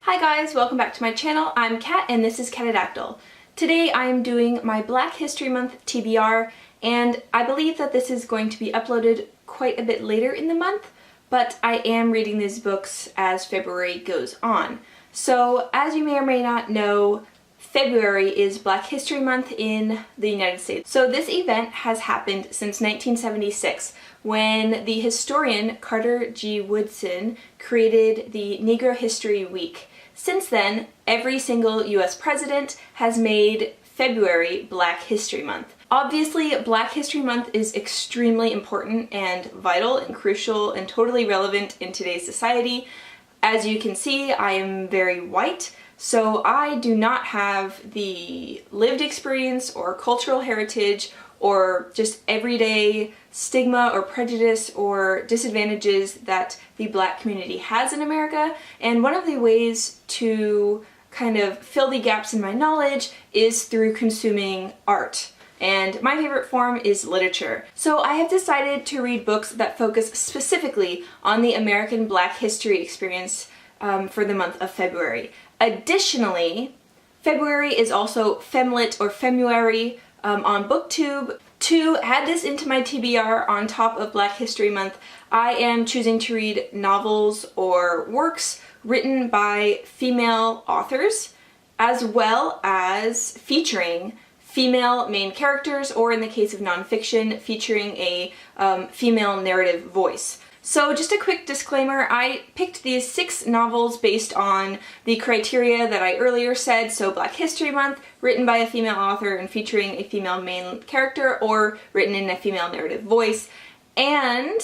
Hi guys, welcome back to my channel. I'm Kat and this is Catadactyl. Today I am doing my Black History Month TBR, and I believe that this is going to be uploaded quite a bit later in the month, but I am reading these books as February goes on. So as you may or may not know, February is Black History Month in the United States. So this event has happened since 1976, when the historian Carter G. Woodson created the Negro History Week. Since then, every single US president has made February Black History Month. Obviously, Black History Month is extremely important and vital and crucial and totally relevant in today's society. As you can see, I am very white, so I do not have the lived experience or cultural heritage or just everyday stigma or prejudice or disadvantages that the Black community has in America. And one of the ways to kind of fill the gaps in my knowledge is through consuming art. And my favorite form is literature. So I have decided to read books that focus specifically on the American Black history experience for the month of February. Additionally, February is also FemLit or Femmeuary on Booktube. To add this into my TBR on top of Black History Month, I am choosing to read novels or works written by female authors, as well as featuring female main characters, or in the case of nonfiction, featuring a female narrative voice. So just a quick disclaimer, I picked these 6 novels based on the criteria that I earlier said, so Black History Month, written by a female author and featuring a female main character, or written in a female narrative voice. And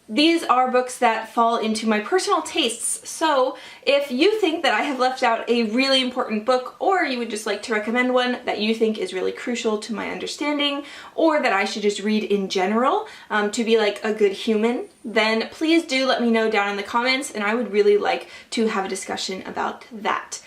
these are books that fall into my personal tastes, so if you think that I have left out a really important book, or you would just like to recommend one that you think is really crucial to my understanding, or that I should just read in general to be like a good human, then please do let me know down in the comments, and I would really like to have a discussion about that.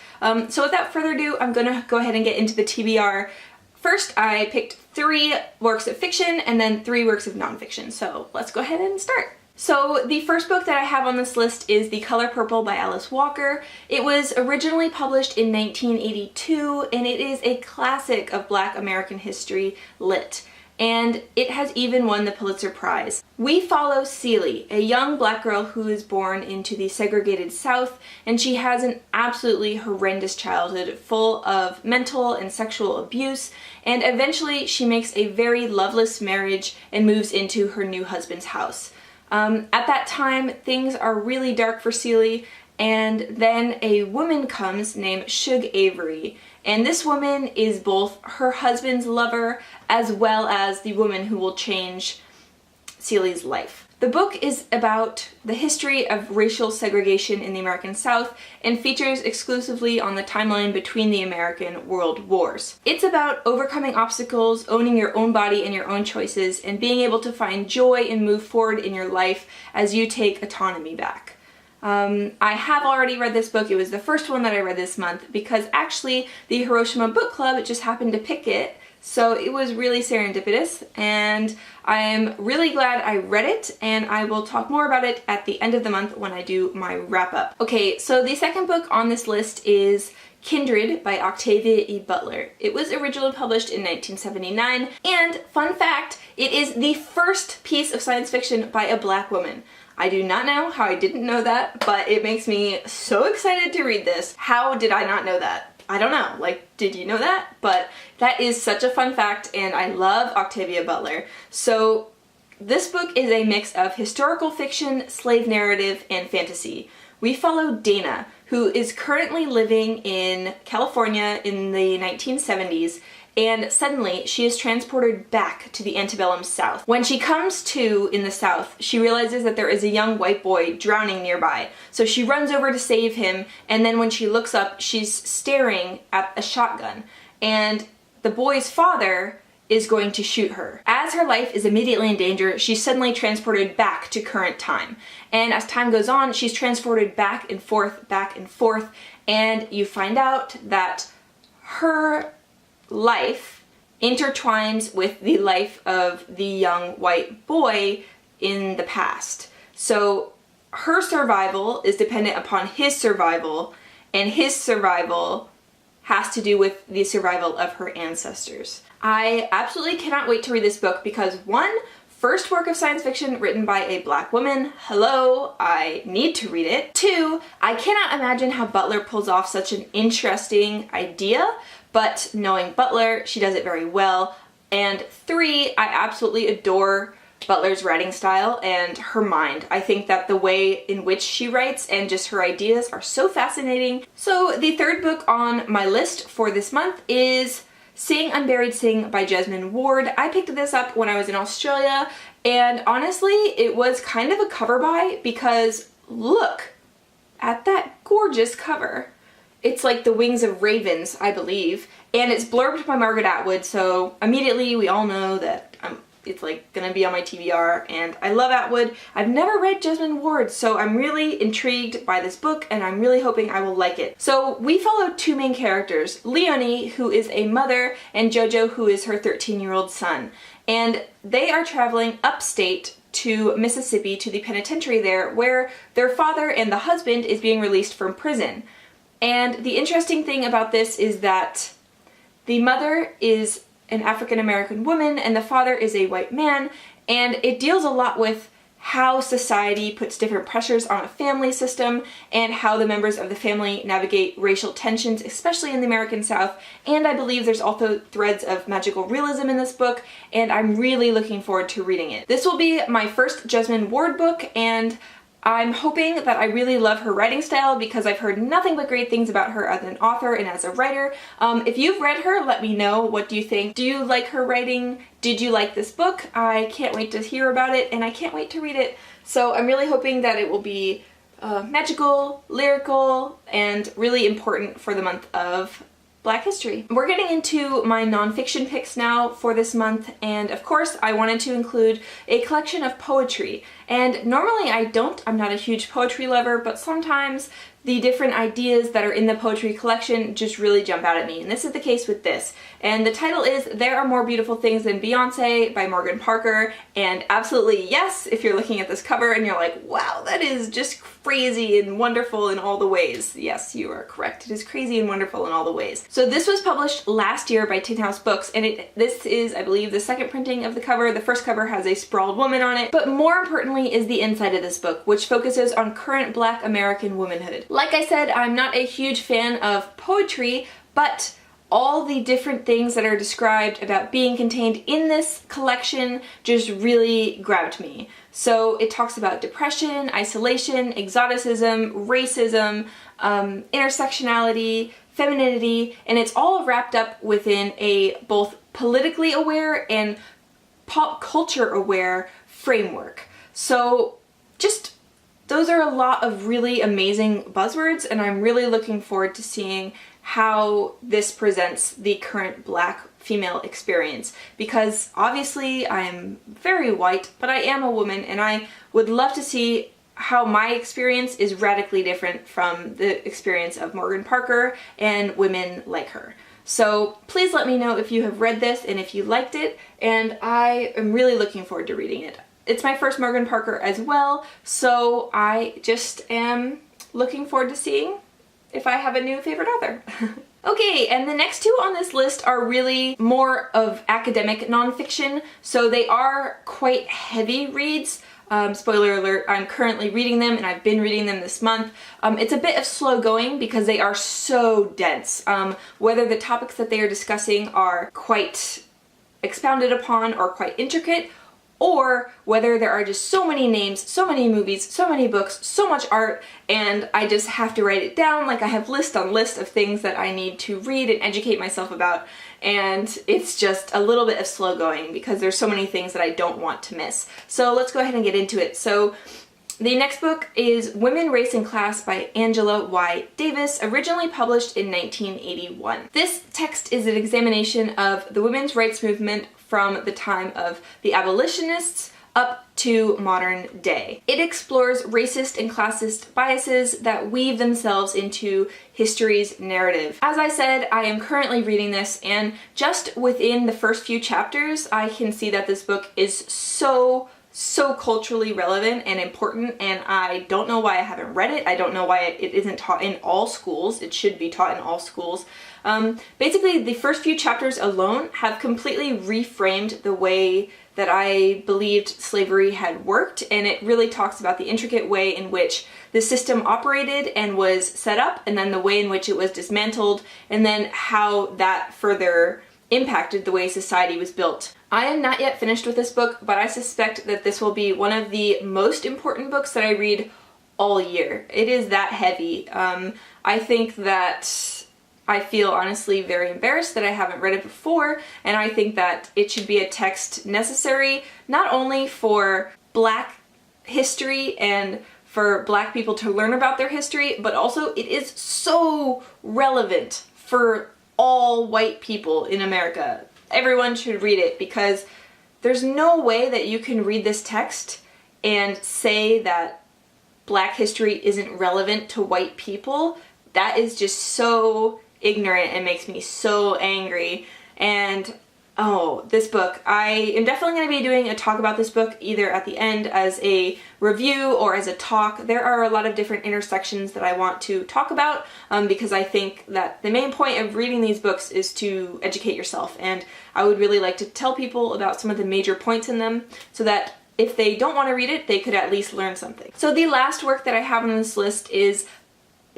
So without further ado, I'm gonna go ahead and get into the TBR. First, I picked 3 works of fiction and then 3 works of nonfiction, so let's go ahead and start. So the first book that I have on this list is The Color Purple by Alice Walker. It was originally published in 1982, and it is a classic of Black American history lit, and it has even won the Pulitzer Prize. We follow Celie, a young Black girl who is born into the segregated South, and she has an absolutely horrendous childhood full of mental and sexual abuse, and eventually she makes a very loveless marriage and moves into her new husband's house. At that time, things are really dark for Celie, and then a woman comes named Shug Avery, and this woman is both her husband's lover as well as the woman who will change Celie's life. The book is about the history of racial segregation in the American South and features exclusively on the timeline between the American World Wars. It's about overcoming obstacles, owning your own body and your own choices, and being able to find joy and move forward in your life as you take autonomy back. I have already read this book. It was the first one that I read this month because actually the Hiroshima Book Club just happened to pick it. So it was really serendipitous, and I'm really glad I read it, and I will talk more about it at the end of the month when I do my wrap-up. Okay, so the second book on this list is Kindred by Octavia E. Butler. It was originally published in 1979, and fun fact, it is the first piece of science fiction by a Black woman. I do not know how I didn't know that, but it makes me so excited to read this. How did I not know that? I don't know, like, did you know that? But that is such a fun fact, and I love Octavia Butler. So this book is a mix of historical fiction, slave narrative, and fantasy. We follow Dana, who is currently living in California in the 1970s, and suddenly she is transported back to the antebellum South. When she comes to in the South, she realizes that there is a young white boy drowning nearby. So she runs over to save him, and then when she looks up, she's staring at a shotgun, and the boy's father is going to shoot her. As her life is immediately in danger, she's suddenly transported back to current time. And as time goes on, she's transported back and forth, and you find out that her life intertwines with the life of the young white boy in the past. So her survival is dependent upon his survival, and his survival has to do with the survival of her ancestors. I absolutely cannot wait to read this book because one, first work of science fiction written by a Black woman. Hello, I need to read it. Two, I cannot imagine how Butler pulls off such an interesting idea, but knowing Butler, she does it very well. And three, I absolutely adore Butler's writing style and her mind. I think that the way in which she writes and just her ideas are so fascinating. So the third book on my list for this month is Seeing Unburied Singh by Jesmyn Ward. I picked this up when I was in Australia, and honestly, it was kind of a cover buy because look at that gorgeous cover. It's like the wings of ravens, I believe, and it's blurbed by Margaret Atwood, so immediately we all know that it's like gonna be on my TBR, and I love Atwood. I've never read Jesmyn Ward, so I'm really intrigued by this book, and I'm really hoping I will like it. So we follow two main characters, Leonie, who is a mother, and Jojo, who is her 13-year-old son. And they are traveling upstate to Mississippi, to the penitentiary there, where their father and the husband is being released from prison. And the interesting thing about this is that the mother is an African-American woman and the father is a white man, and it deals a lot with how society puts different pressures on a family system and how the members of the family navigate racial tensions, especially in the American South. And I believe there's also threads of magical realism in this book, and I'm really looking forward to reading it. This will be my first Jesmyn Ward book, and I'm hoping that I really love her writing style because I've heard nothing but great things about her as an author and as a writer. If you've read her, let me know. What do you think? Do you like her writing? Did you like this book? I can't wait to hear about it, and I can't wait to read it. So I'm really hoping that it will be magical, lyrical, and really important for the month of Black History. We're getting into my nonfiction picks now for this month, and of course I wanted to include a collection of poetry. And normally I'm not a huge poetry lover, but sometimes the different ideas that are in the poetry collection just really jump out at me, and this is the case with this. And the title is There Are More Beautiful Things Than Beyonce by Morgan Parker, and absolutely yes, if you're looking at this cover and you're like, wow, that is just crazy and wonderful in all the ways. Yes, you are correct. It is crazy and wonderful in all the ways. So this was published last year by Tin House Books, and this is, I believe, the second printing of the cover. The first cover has a sprawled woman on it, but more importantly is the inside of this book, which focuses on current Black American womanhood. Like I said, I'm not a huge fan of poetry, but all the different things that are described about being contained in this collection just really grabbed me. So it talks about depression, isolation, exoticism, racism, intersectionality, femininity, and it's all wrapped up within a both politically aware and pop culture aware framework. So just those are a lot of really amazing buzzwords, and I'm really looking forward to seeing how this presents the current Black female experience, because obviously I'm very white, but I am a woman, and I would love to see how my experience is radically different from the experience of Morgan Parker and women like her. So please let me know if you have read this and if you liked it, and I am really looking forward to reading it. It's my first Morgan Parker as well, so I just am looking forward to seeing if I have a new favorite author. Okay, and the next two on this list are really more of academic nonfiction, so they are quite heavy reads. Spoiler alert, I'm currently reading them, and I've been reading them this month. It's a bit of slow going because they are so dense. Whether the topics that they are discussing are quite expounded upon or quite intricate, or whether there are just so many names, so many movies, so many books, so much art, and I just have to write it down. Like, I have list on list of things that I need to read and educate myself about, and it's just a little bit of slow going because there's so many things that I don't want to miss. So let's go ahead and get into it. So the next book is Women, Race, and Class by Angela Y. Davis, originally published in 1981. This text is an examination of the women's rights movement from the time of the abolitionists up to modern day. It explores racist and classist biases that weave themselves into history's narrative. As I said, I am currently reading this, and just within the first few chapters, I can see that this book is so so culturally relevant and important, and I don't know why I haven't read it. I don't know why it isn't taught in all schools. It should be taught in all schools. Basically, the first few chapters alone have completely reframed the way that I believed slavery had worked, and it really talks about the intricate way in which the system operated and was set up, and then the way in which it was dismantled, and then how that further impacted the way society was built. I am not yet finished with this book, but I suspect that this will be one of the most important books that I read all year. It is that heavy. I think that I feel honestly very embarrassed that I haven't read it before, and I think that it should be a text necessary not only for Black history and for Black people to learn about their history, but also it is so relevant for all white people in America. Everyone should read it, because there's no way that you can read this text and say that Black history isn't relevant to white people. That is just so ignorant and makes me so angry. And oh, this book. I am definitely going to be doing a talk about this book either at the end as a review or as a talk. There are a lot of different intersections that I want to talk about because I think that the main point of reading these books is to educate yourself, and I would really like to tell people about some of the major points in them so that if they don't want to read it, they could at least learn something. So the last work that I have on this list is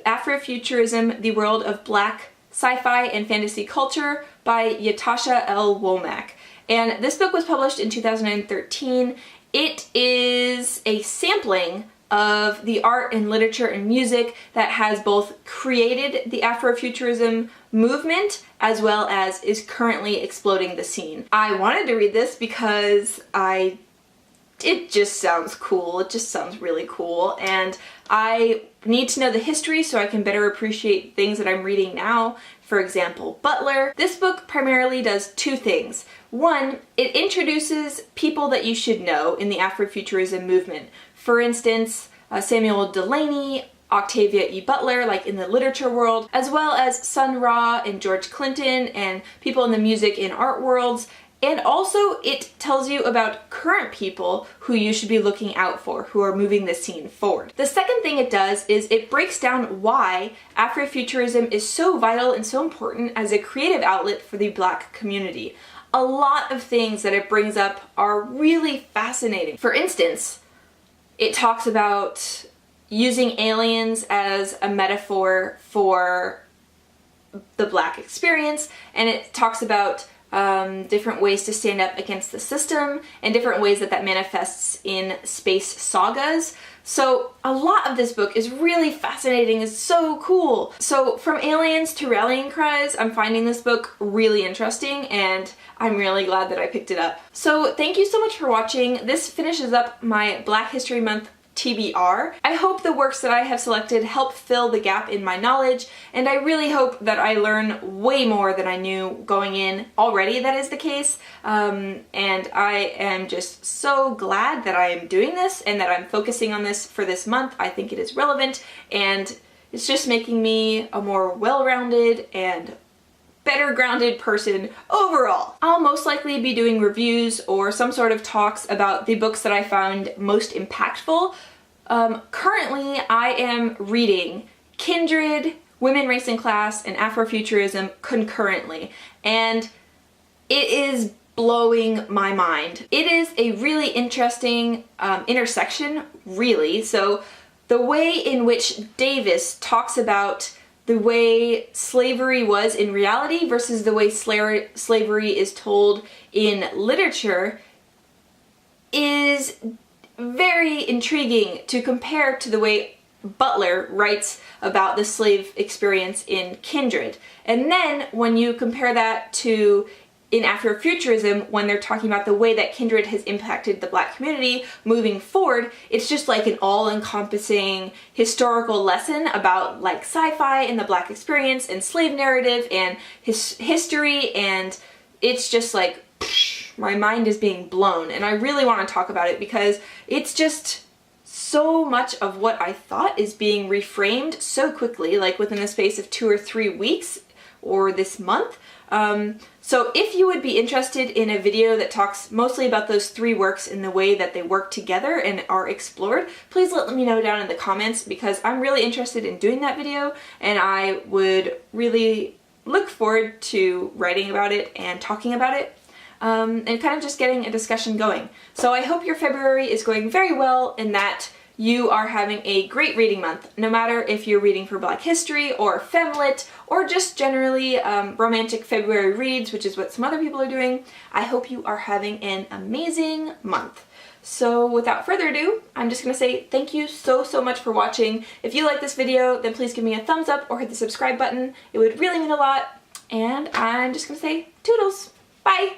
Afrofuturism, The World of Black Sci-Fi and Fantasy Culture by Ytasha L. Womack. And this book was published in 2013. It is a sampling of the art and literature and music that has both created the Afrofuturism movement as well as is currently exploding the scene. I wanted to read this because it just sounds cool. It just sounds really cool, and I need to know the history so I can better appreciate things that I'm reading now. For example, Butler. This book primarily does two things. One, it introduces people that you should know in the Afrofuturism movement. For instance, Samuel Delany, Octavia E. Butler, like in the literature world, as well as Sun Ra and George Clinton and people in the music and art worlds. And also it tells you about current people who you should be looking out for, who are moving the scene forward. The second thing it does is it breaks down why Afrofuturism is so vital and so important as a creative outlet for the Black community. A lot of things that it brings up are really fascinating. For instance, it talks about using aliens as a metaphor for the Black experience, and it talks about different ways to stand up against the system and different ways that manifests in space sagas. So a lot of this book is really fascinating. It's so cool. So from aliens to rallying cries, I'm finding this book really interesting, and I'm really glad that I picked it up. So thank you so much for watching. This finishes up my Black History Month TBR. I hope the works that I have selected help fill the gap in my knowledge, and I really hope that I learn way more than I knew going in. Already that is the case, and I am just so glad that I am doing this and that I'm focusing on this for this month. I think it is relevant, and it's just making me a more well-rounded and better grounded person overall. I'll most likely be doing reviews or some sort of talks about the books that I found most impactful. Currently, I am reading Kindred, Women, Race and Class, and Afrofuturism concurrently, and it is blowing my mind. It is a really interesting intersection, really. So the way in which Davis talks about the way slavery was in reality versus the way slavery is told in literature is very intriguing to compare to the way Butler writes about the slave experience in Kindred. And then when you compare that to in Afrofuturism, when they're talking about the way that Kindred has impacted the Black community moving forward, it's just like an all-encompassing historical lesson about like sci-fi and the Black experience and slave narrative and history, and it's just like, psh, my mind is being blown, and I really want to talk about it because it's just so much of what I thought is being reframed so quickly, like within the space of 2 or 3 weeks, or this month. So if you would be interested in a video that talks mostly about those 3 works in the way that they work together and are explored, please let me know down in the comments, because I'm really interested in doing that video and I would really look forward to writing about it and talking about it. And kind of just getting a discussion going. So I hope your February is going very well and that you are having a great reading month, no matter if you're reading for Black history or FemLit or just generally romantic February reads, which is what some other people are doing. I hope you are having an amazing month. So without further ado, I'm just going to say thank you so much for watching. If you like this video, then please give me a thumbs up or hit the subscribe button. It would really mean a lot. And I'm just going to say toodles. Bye!